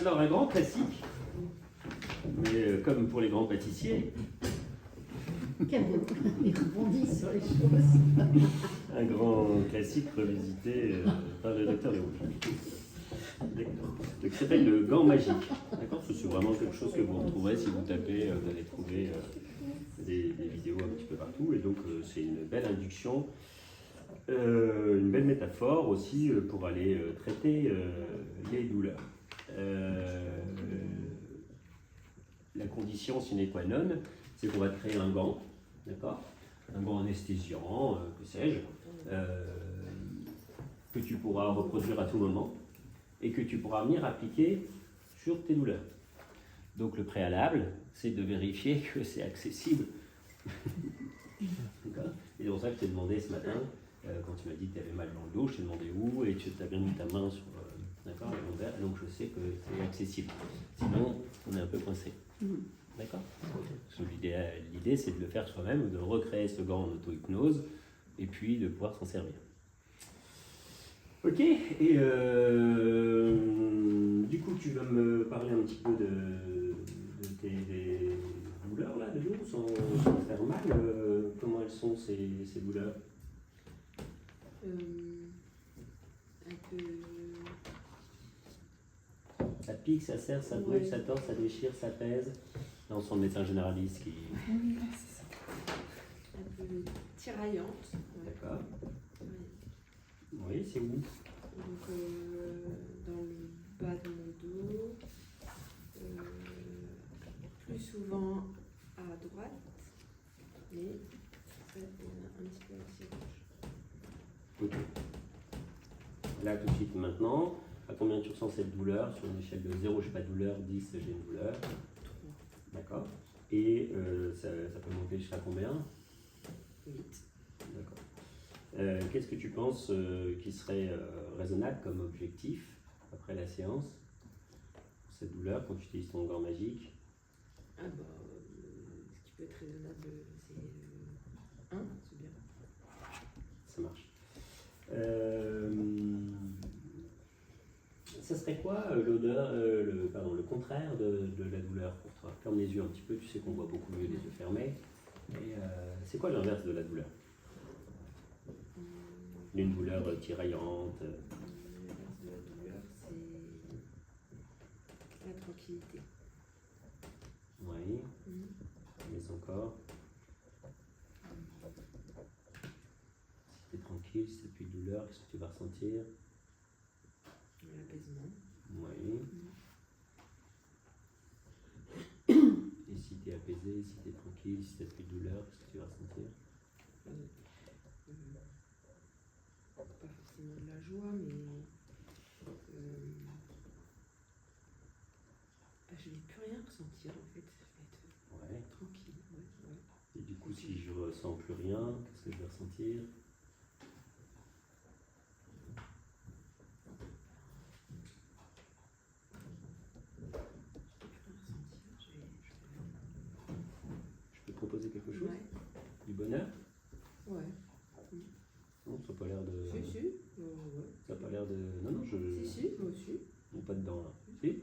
Alors, un grand classique, mais comme pour les grands pâtissiers, Il rebondit sur les choses. un grand classique revisité par le docteur Léo. Qui s'appelle le gant magique. D'accord, c'est vraiment quelque chose que vous retrouverez si vous tapez, vous allez trouver des vidéos un petit peu partout. Et donc, c'est une belle induction, une belle métaphore aussi pour aller traiter les douleurs. La condition sine qua non, c'est qu'on va te créer un gant, d'accord, un gant anesthésiant, que sais-je, que tu pourras reproduire à tout moment et que tu pourras venir appliquer sur tes douleurs. Donc le préalable, c'est de vérifier que c'est accessible. D'accord. Et c'est pour ça que je t'ai demandé ce matin, quand tu m'as dit que tu avais mal dans le dos, je t'ai demandé où et tu as bien mis ta main sur d'accord, le lombaire, donc je sais que c'est accessible. Sinon, on est un peu coincé. D'accord. L'idée, c'est de le faire soi-même, de recréer ce gant en auto-hypnose et puis de pouvoir s'en servir. Ok, et du coup, tu vas me parler un petit peu de tes douleurs là, de dos, sans faire mal. Comment elles sont ces douleurs? Un peu. Ça pique, ça serre, ça brûle, ça tord, ça déchire, ça pèse. Là, on sent le médecin généraliste qui. Oui, c'est ça. Un peu tiraillante. D'accord. Oui, c'est où? Donc, dans le bas de mon dos, plus souvent à droite, mais ça, un petit peu aussi à gauche. Ok. Là, tout de suite, maintenant, à combien tu ressens cette douleur? Sur une échelle de 0, je n'ai pas de douleur, 10, j'ai une douleur. D'accord. Et ça peut monter jusqu'à combien? 8. D'accord. Qu'est-ce que tu penses qui serait raisonnable comme objectif après la séance? Cette douleur, quand tu utilises ton gant magique? Ah bah, ce qui peut être raisonnable, c'est 1, c'est bien. Ça marche. Ça serait quoi l'odeur, le contraire de la douleur pour toi? Ferme les yeux un petit peu, tu sais qu'on voit beaucoup mieux les yeux fermés. Et c'est quoi l'inverse de la douleur? Une douleur tiraillante. L'inverse de la douleur, c'est la tranquillité. Oui. Mais encore. Si tu es tranquille, si tu n'as plus de douleur, qu'est-ce que tu vas ressentir? L'apaisement. Oui. Et si tu es apaisé, si tu es tranquille, si tu n'as plus de douleur, qu'est-ce que tu vas ressentir? Pas forcément de la joie, mais je ne vais plus rien ressentir en fait. Je vais être tranquille. Ouais. Et du coup, si je ne ressens plus rien, qu'est-ce que je vais ressentir? Je peux proposer quelque chose? Du bonheur? Ouais. Non, ça n'a pas l'air de. Si. Ouais. Ça n'a pas l'air de. Non, je. Si, moi aussi. On n'est pas dedans là. Si?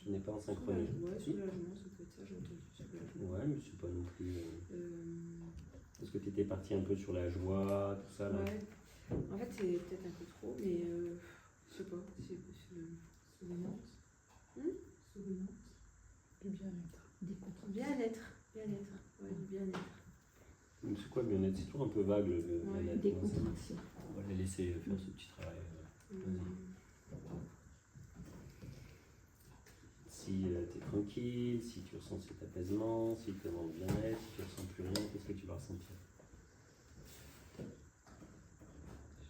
On n'est pas en synchronie. Ouais, soulagement, ça peut être ça, j'ai entendu. Soulagement. Ouais, mais c'est pas non plus. Est-ce que tu étais parti un peu sur la joie, tout ça là? Ouais. En fait, c'est peut-être un peu trop, mais je sais pas. C'est souriante. Souriante. Du bien-être. Bien-être. Ouais, du bien-être. Mais c'est quoi le bien-être? C'est toujours un peu vague le bien-être. Décontraction. On va les laisser faire ce petit travail. Si tu es tranquille, si tu ressens cet apaisement, si tu es dans le bien-être, si tu ne ressens plus rien, qu'est-ce que tu vas ressentir? Je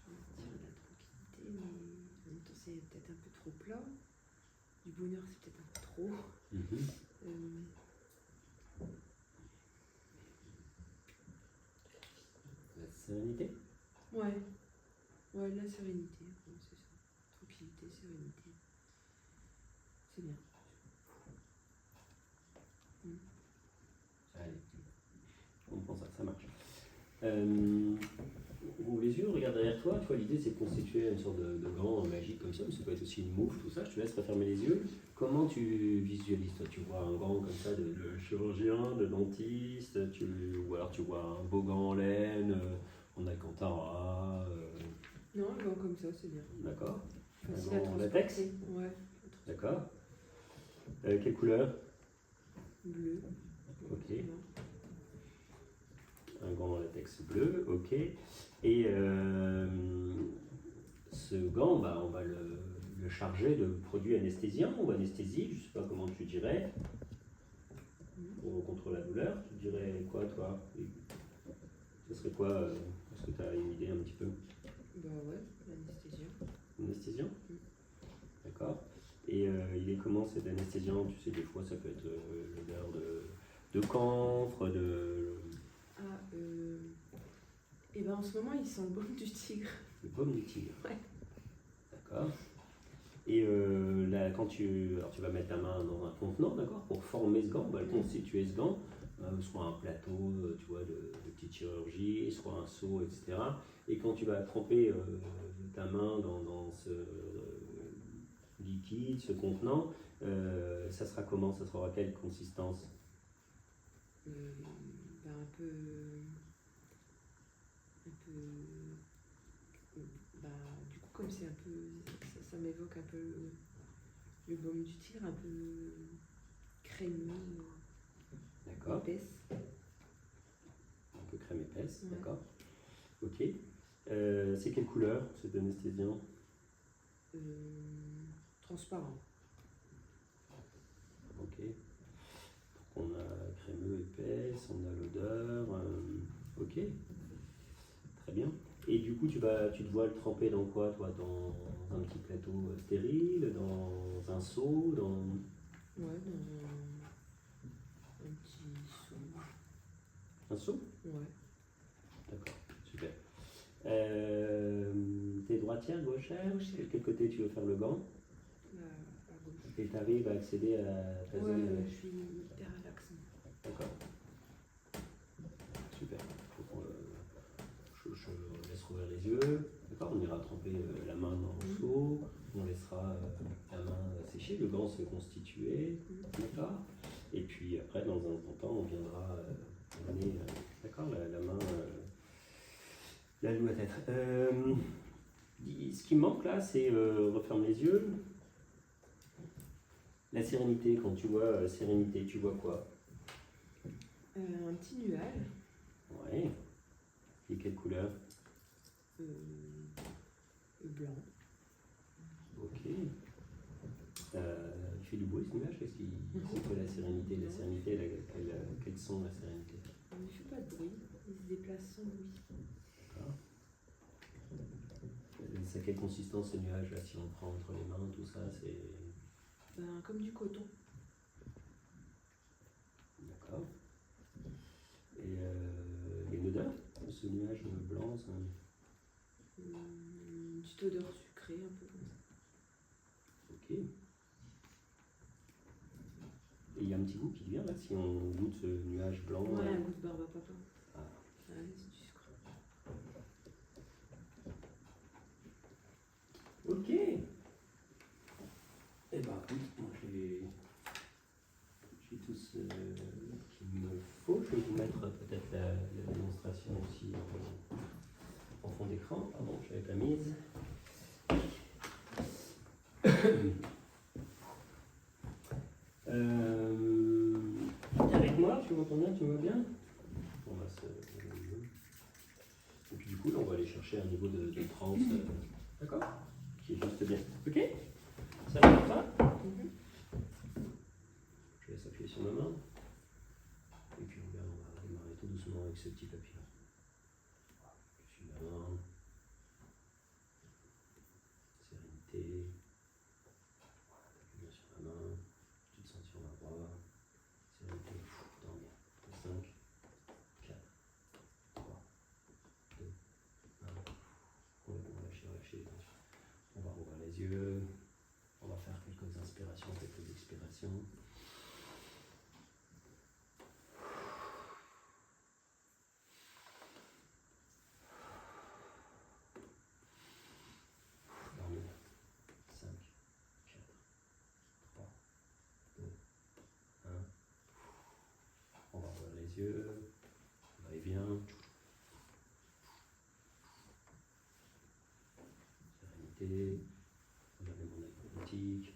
vais dire de la tranquillité, mais en même temps, c'est peut-être un peu trop plat. Du bonheur, c'est peut-être un peu trop. La sérénité? Ouais, la sérénité, c'est ça. Tranquillité, sérénité. C'est bien. Allez, on prend ça, ça marche. Ouvre les yeux, regarde derrière toi. Tu vois, l'idée c'est de constituer une sorte de gant magique comme ça, mais ça peut être aussi une moufle, tout ça. Je te laisse refermer les yeux. Comment tu visualises toi? Tu vois un gant comme ça de chirurgien, de dentiste, ou alors tu vois un beau gant en laine, en alcantara. Non, un gant comme ça, c'est bien. D'accord. Facile Un à gant en transporter. latex. Ouais. D'accord. Quelle couleur? Bleu. Ok. Un gant en latex bleu, ok. Et ce gant, bah, on va le charger de produits anesthésiants ou anesthésiques, je ne sais pas comment tu dirais, contre la douleur. Tu dirais quoi, toi? Ce serait quoi? Est-ce que tu as une idée un petit peu? Bah ouais, l'anesthésiant. Anesthésiant? D'accord. Et il est comment cet anesthésiant? Tu sais, des fois, ça peut être l'odeur de camphre, de... Ah, et ben en ce moment, il sent le baume du tigre. Le baume du tigre. Ouais. D'accord. Et là, alors tu vas mettre ta main dans un contenant, d'accord, pour former ce gant, on va le constituer ce gant, soit un plateau, tu vois, de petite chirurgie, soit un seau, etc. Et quand tu vas tremper ta main dans ce liquide, ce contenant, ça sera comment? Ça sera quelle consistance? Ben bah, du coup, comme c'est un peu, ça m'évoque un peu le baume du tigre, un peu crémeux, D'accord. épaisse. Un peu crème épaisse, Ouais. d'accord. Ok. C'est quelle couleur cet anesthésiant? Transparent. Ok. On a crémeux, épaisse, on a l'odeur. Ok. Très bien. Et du coup, tu te vois le tremper dans quoi, toi? Dans un petit plateau stérile, dans un seau, dans... Ouais, dans un petit seau. Un seau? Ouais. D'accord, super. T'es droitière, gauchère? Gauchère. Quel côté tu veux faire le gant? À gauche. Et tu arrives à accéder à ta Ouais, zone? je suis hyper relaxée. D'accord. Super. Je laisse rouvrir les yeux. D'accord, on ira tremper la main dans le seau. On laissera la main sécher, le gant se constituer. D'accord. Et puis après, dans un temps, on viendra amener d'accord, la main là où doit être. Ce qui me manque là, c'est referme les yeux. La sérénité, quand tu vois sérénité, tu vois quoi? Un petit nuage. Ouais. Et quelle couleur? Blanc. Ok. Il fait du bruit ce nuage? C'est quoi la sérénité? La sérénité, quels sont la sérénité? Il ne fait pas de bruit, il se déplace sans bruit. D'accord. C'est quelle consistance ce nuage là? Si on prend entre les mains, tout ça, c'est. Ben, comme du coton. D'accord. Et il y a une odeur de ce nuage blanc? Une petite odeur sucrée, un peu comme ça. Ok. Et il y a un petit goût qui vient là, si on goûte ce nuage blanc. Ouais, un goût de barbe à papa. Ah. Ouais, c'est du sucre. Ok. Eh ben, écoute, moi j'ai tout ce qu'il me faut. Je vais vous mettre peut-être la démonstration aussi en fond d'écran. Pardon, je l'avais pas mise. T'es avec moi? Tu m'entends bien? Tu me vois bien? On va se... Et puis du coup, là, on va aller chercher un niveau de transe. D'accord? Qui est juste bien. Ok? Ça va pour toi? Je laisse appuyer sur ma main. Et puis regarde, on va démarrer tout doucement avec ce petit papillon. Je suis la main. Sérénité. T'appuies bien sur la main. Petite ceinture à bras. Sérénité. Dormir. 5, 4, 3, 2, 1. Complètement lâcher les tensions. On va rouvrir les yeux. On va faire quelques inspirations, quelques expirations. quantique.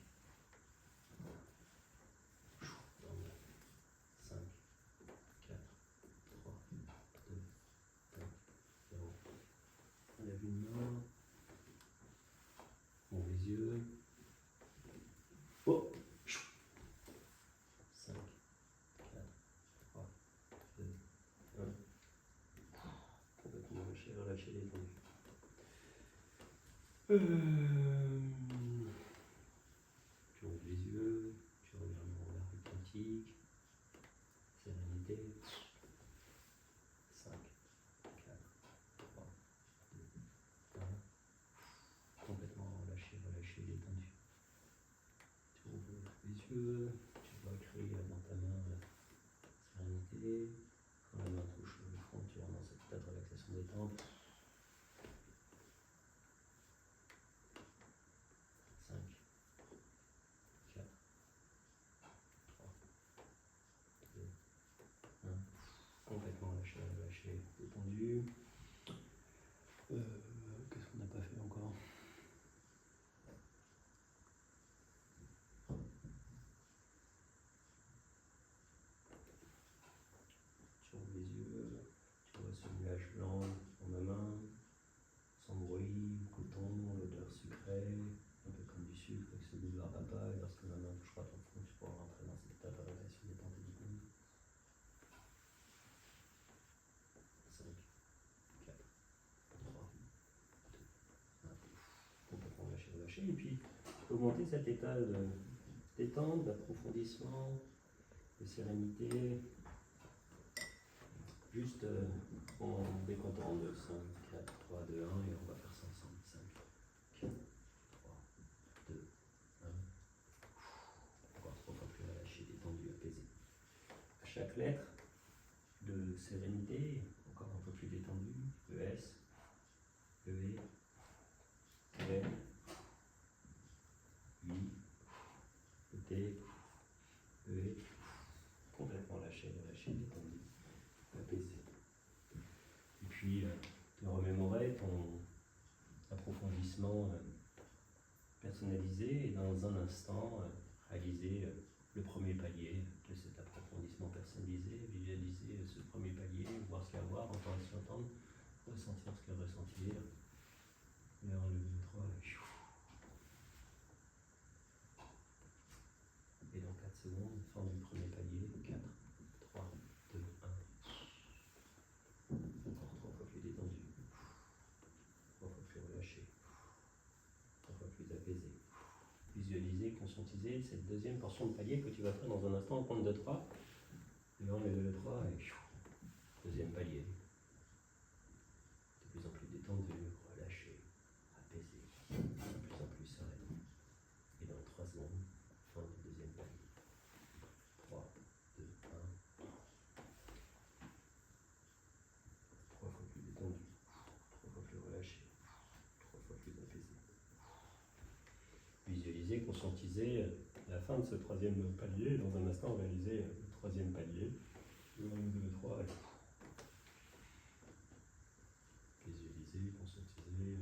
5, 4, 3, 2, 1, 0. On lève une main. On ouvre les yeux. Oh 5, 4, 3, 2, 1. Complètement relâché, relâché, détendu. Tu ouvres les yeux, tu regardes le regard plus quantique, sérénité. 5, 4, 3, 2, 1. Complètement relâché, relâché, détendu. Tu ouvres les yeux, tu vas créer dans ta main la sérénité. Quand la main touche le front, tu rentres dans cet état de relaxation détente. 5, 4, 3, 2, 1. Complètement lâché, relâché, détendu. Qu'est-ce qu'on n'a pas fait encore? Tu ouvres les yeux, tu vois ce nuage blanc dans ma main, sans bruit, coton, l'odeur sucrée, un peu comme du sucre avec ce goût de papa, et lorsque ma main touchera ton front, tu pourras rentrer dans cet état de relation détente et d'hypnose. 5, 4, 3, 2, 1. Complètement lâché, relâché. Et puis, augmenter cet état de détente, d'approfondissement, de sérénité, juste en décomptant de 5, 4, 3, 2, 1, et on va faire ça ensemble. 5, 4, 3, 2, 1. Encore 3 fois plus relâché, détendu, apaisé. À chaque lettre de sérénité, encore un peu plus détendu, ES, EE, E, I, ET, EE, complètement lâché, relâché, détendu, apaisé. Et puis, te remémorer ton approfondissement personnalisé et dans un instant, réaliser le premier palier de cet approfondissement personnalisé, visualiser ce premier palier, voir ce qu'il y a à voir, entendre ce qu'il y a à entendre, ressentir ce qu'il y a à ressentir. Et en le 2, 3, et dans 4 secondes, fin du premier palier, 4, 3, 2, 1. Encore 3 fois plus détendu, 3 fois plus relâché, 3 fois plus apaisé. Visualiser, conscientiser cette deuxième portion de palier que tu vas faire dans un instant au compte de 3. Et on met le 3 et deuxième palier. De plus en plus détendu, relâché, apaisé, de plus en plus serein. Et dans 3 secondes, fin du deuxième palier. 3, 2, 1. 3 fois plus détendu, 3 fois plus relâché, 3 fois plus apaisé. Visualiser, conscientiser la fin de ce troisième palier. Dans un instant, réaliser le troisième palier. 1, 2, 3. Visualiser, conscientiser,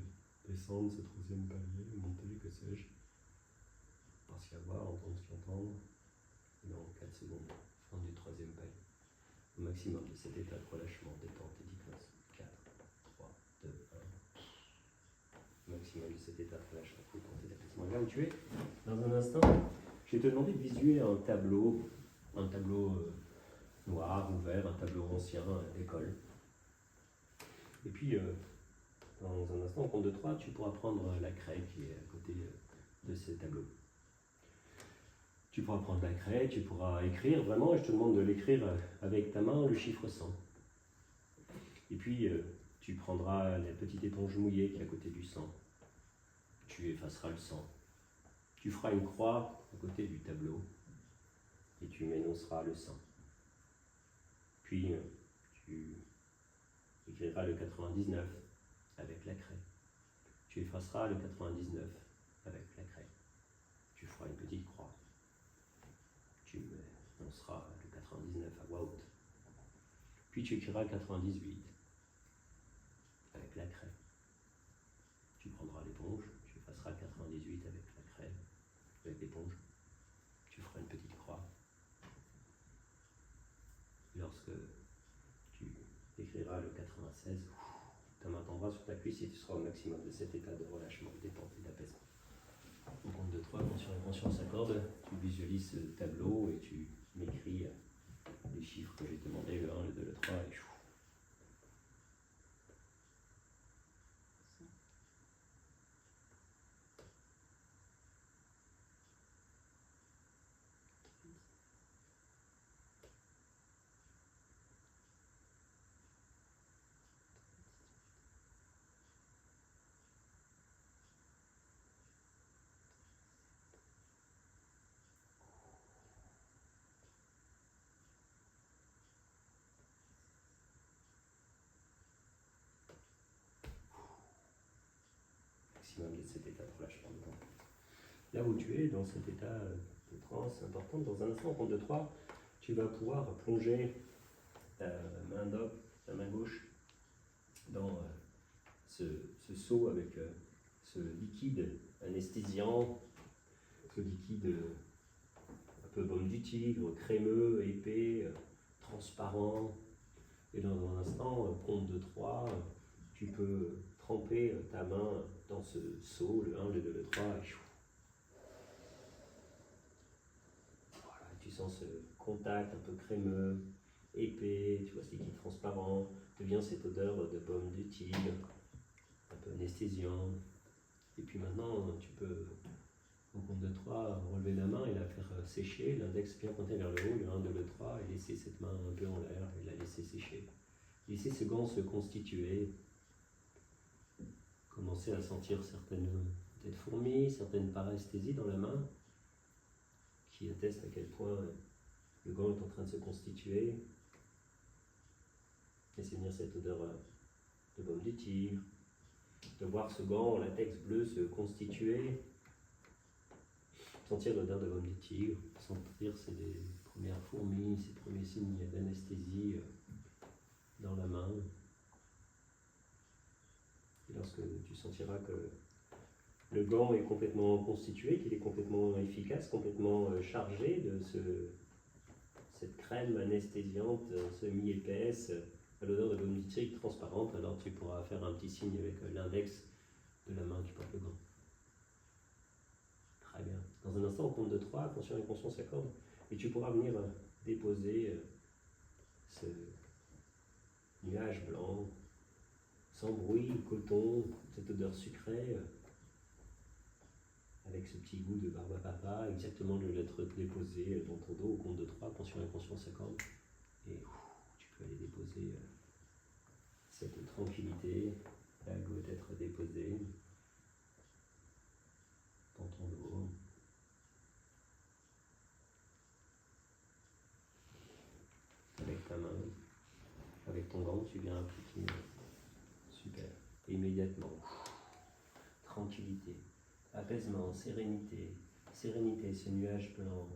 descendre ce troisième palier, monter, que sais-je. Voir ce qu'il y a à voir, entendre ce qu'il y a à entendre. Et dans 4 secondes, fin du troisième palier. Au maximum de cet état de relâchement, détente et d'hypnose. 4, 3, 2, 1. Maximum de cet état de relâchement, détente et d'apaisement. Là où tu es, dans un instant, je vais te demander de visuer un tableau noir ou vert, un tableau ancien d'école. Et puis, dans un instant, au compte de 3, tu pourras prendre la craie qui est à côté de ce tableau. Tu pourras prendre la craie, tu pourras écrire vraiment, et je te demande de l'écrire avec ta main, le chiffre 100. Et puis, tu prendras la petite éponge mouillée qui est à côté du 100. Tu effaceras le 100. Tu feras une croix à côté du tableau et tu m'énonceras le 100. Puis, tu écriras le 99 avec la craie. Tu effaceras le 99 avec la craie. Tu feras une petite croix. Tu m'énonceras le 99 à voix haute. Puis tu écriras le 98 avec la craie. Tu prendras l'éponge, tu effaceras le 98 avec la craie. avant-bras sur ta cuisse et tu seras au maximum de cet état de relâchement, de détente et d'apaisement. Au compte de 3, conscient et conscient s'accorde, tu visualises ce tableau et tu m'écris les chiffres que j'ai demandé, le 1, le 2, le 3 et chou. Maximum de cet état de relâchement de temps. Là où tu es, dans cet état de transe important, dans un instant, au compte de 3, tu vas pouvoir plonger ta main gauche, dans ce seau avec ce liquide anesthésiant, ce liquide un peu baume du tigre, crémeux, épais, transparent. Et dans un instant, compte de 3, tu peux tremper ta main dans ce seau, le 1, le 2, le 3, et voilà, tu sens ce contact un peu crémeux, épais, tu vois ce liquide transparent, devient cette odeur de baume du tigre, un peu anesthésiant. Et puis maintenant, tu peux, au compte de 3, relever la main et la faire sécher, l'index bien pointé vers le haut, le 1, 2, le 3, et laisser cette main un peu en l'air et la laisser sécher. Laisser ce gant se constituer, commencer à sentir certaines peut-être fourmis, certaines paresthésies dans la main, qui attestent à quel point le gant est en train de se constituer. Laissez venir cette odeur de baume du tigre, de voir ce gant en latex bleu se constituer, sentir l'odeur de baume du tigre, sentir ces premières fourmis, ces premiers signes d'anesthésie dans la main. Et lorsque tu sentiras que le gant est complètement constitué, qu'il est complètement efficace, complètement chargé de cette crème anesthésiante semi-épaisse, à l'odeur de baume du tigre transparente, alors tu pourras faire un petit signe avec l'index de la main qui porte le gant. Très bien. Dans un instant, on compte de 3, conscient et conscient s'accordent, et tu pourras venir déposer ce nuage blanc, sans bruit, coton, cette odeur sucrée, avec ce petit goût de barbe à papa, exactement de l'être déposé dans ton dos au compte de 3, conscient et conscient s'accordent, et tu peux aller déposer cette tranquillité, là elle doit être déposée dans ton dos. Avec ta main, avec ton gant, tu viens appliquer. Super. Et immédiatement, tranquillité, apaisement, sérénité, sérénité, ce nuage blanc,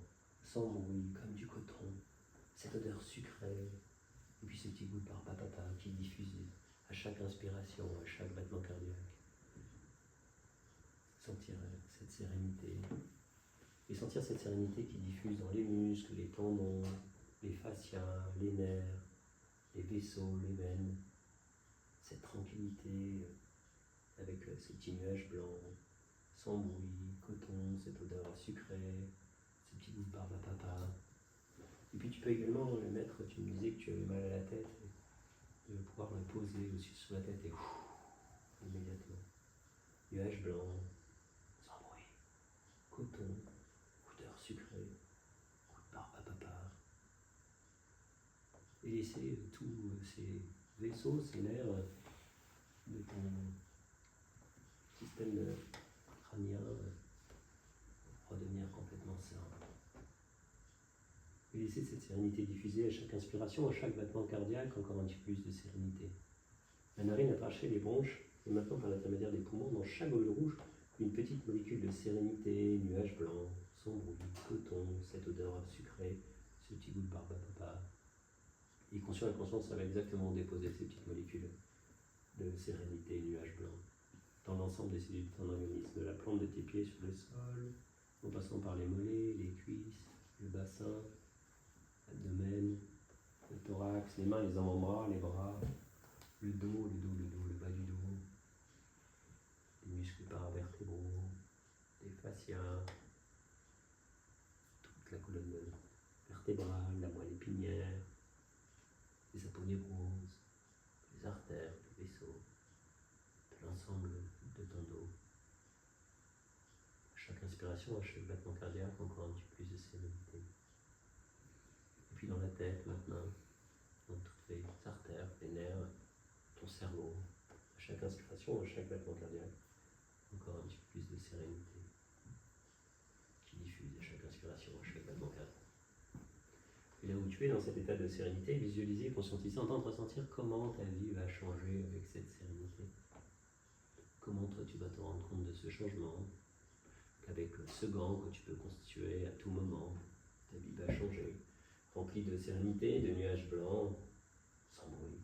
sans bruit, comme du coton, cette odeur sucrée, et puis ce petit goût de barbe à papa qui diffuse à chaque inspiration, à chaque battement cardiaque. Sentir cette sérénité, et sentir cette sérénité qui diffuse dans les muscles, les tendons, les fascias, les nerfs, les vaisseaux, les veines, cette tranquillité avec ce petit nuage blanc, sans bruit, coton, cette odeur sucrée, ce petit goût de barbe à papa. Et puis tu peux également le mettre, tu me disais que tu avais mal à la tête, de pouvoir le poser aussi sur la tête et immédiatement. Nuage blanc, sans bruit, coton, odeur sucrée, goût de barbe à papa. Et laisser tous ces vaisseaux, ces nerfs de ton système crânien redevenir complètement sain. Et laisser cette sérénité diffuser à chaque inspiration, à chaque battement cardiaque, encore un petit peu plus de sérénité. La narine attachée les bronches, et maintenant par l'intermédiaire des poumons, dans chaque globule rouge, une petite molécule de sérénité, nuage blanc, sans bruit, coton, cette odeur sucrée, ce petit goût de barbe à papa. Et conscient et conscient, ça va exactement déposer ces petites molécules de sérénité, nuage blanc, dans l'ensemble des cellules de ton organisme, de la plante de tes pieds sur le sol, en passant par les mollets, les cuisses, le bassin, l'abdomen, le thorax, les mains, les avant-bras, les bras, le dos, le bas du dos, muscles paravertébraux, des fascias, toute la colonne vertébrale, la moelle épinière, les aponeuroses, les artères, les vaisseaux, de l'ensemble de ton dos. À chaque inspiration, à chaque battement cardiaque, encore un petit peu plus de sérénité. Et puis dans la tête maintenant, dans toutes les artères, les nerfs, ton cerveau, à chaque inspiration, à chaque battement cardiaque, encore un petit peu plus de sérénité qui diffuse à chaque inspiration, à chaque battement cardiaque. Et là où tu es dans cet état de sérénité, visualiser, conscientiser, entendre, ressentir comment ta vie va changer avec cette sérénité. Comment toi tu vas te rendre compte de ce changement, qu'avec ce gant que tu peux constituer à tout moment, ta vie va changer, remplie de sérénité, de nuages blancs, sans bruit.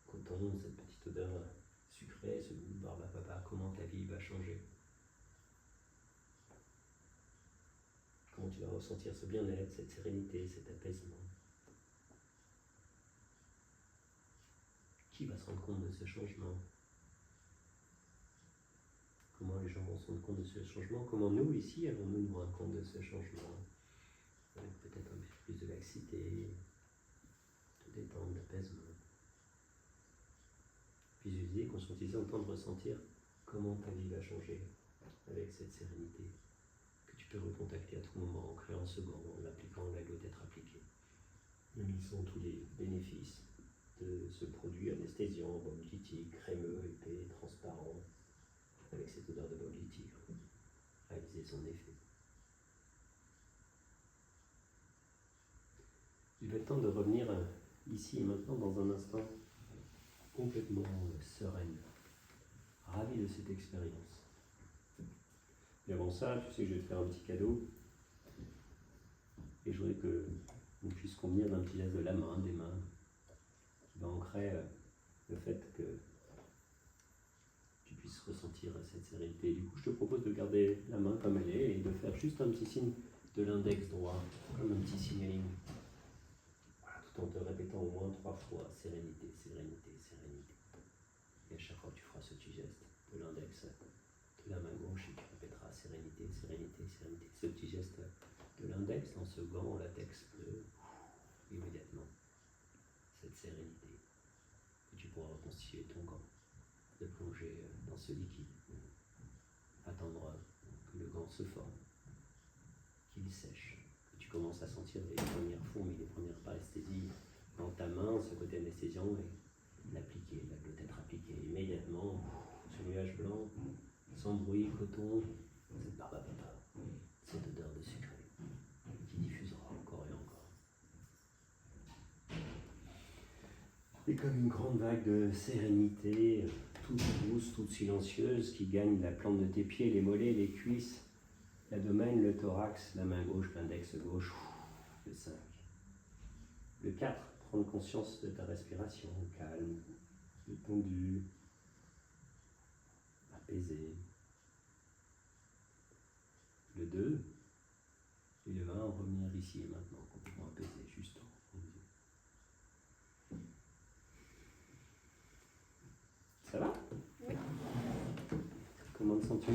Coton, cette petite odeur sucrée, ce goût de barbe à papa, comment ta vie va changer. Comment tu vas ressentir ce bien-être, cette sérénité, cet apaisement. Qui va se rendre compte de ce changement? Comment les gens vont se rendre compte de ce changement? Comment nous, ici, allons-nous nous rendre compte de ce changement? Avec peut-être un peu plus de laxité, de détente, d'apaisement. Visualiser, conscientiser, entendre, ressentir comment ta vie va changer avec cette sérénité que tu peux recontacter à tout moment en créant ce gant, en l'appliquant, la doit être appliquée. Nous lissons tous les bénéfices de ce produit anesthésiant, baume du tigre, crémeux, épais, transparent, avec cette odeur de baume du tigre, réaliser son effet. Il va être temps de revenir ici et maintenant dans un instant complètement sereine, ravie de cette expérience. Et avant ça, tu sais que je vais te faire un petit cadeau et je voudrais que on puisse convenir d'un petit geste de la main, des mains, qui va ancrer le fait que tu puisses ressentir cette sérénité. Du coup, je te propose de garder la main comme elle est et de faire juste un petit signe de l'index droit, comme un petit signaling. Voilà, tout en te répétant au moins 3 fois sérénité, sérénité, sérénité. Et à chaque fois que tu feras ce petit geste de l'index de la main gauche et tu répéteras sérénité, sérénité, sérénité. Ce petit geste de l'index dans ce gant en latex bleu, immédiatement, cette sérénité que tu pourras reconstituer ton gant, de plonger dans ce liquide, attendre que le gant se forme, qu'il sèche, que tu commences à sentir les premières fourmis, les premières paresthésies dans ta main, ce côté anesthésiant, et l'appliquer, la doit être appliquée immédiatement, ce nuage blanc, sans bruit, coton, cette barbe à papa, cette odeur de sucré, qui diffusera encore et encore. Et comme une grande vague de sérénité, toute douce, toute silencieuse, qui gagne la plante de tes pieds, les mollets, les cuisses, l'abdomen, le thorax, la main gauche, l'index gauche, le 5. Le 4, prendre conscience de ta respiration, calme, détendue, apaisée. Le 2 et le 1, revenir ici et maintenant, complètement apaisé, juste en vie. Ça va? Oui. Comment te sens-tu?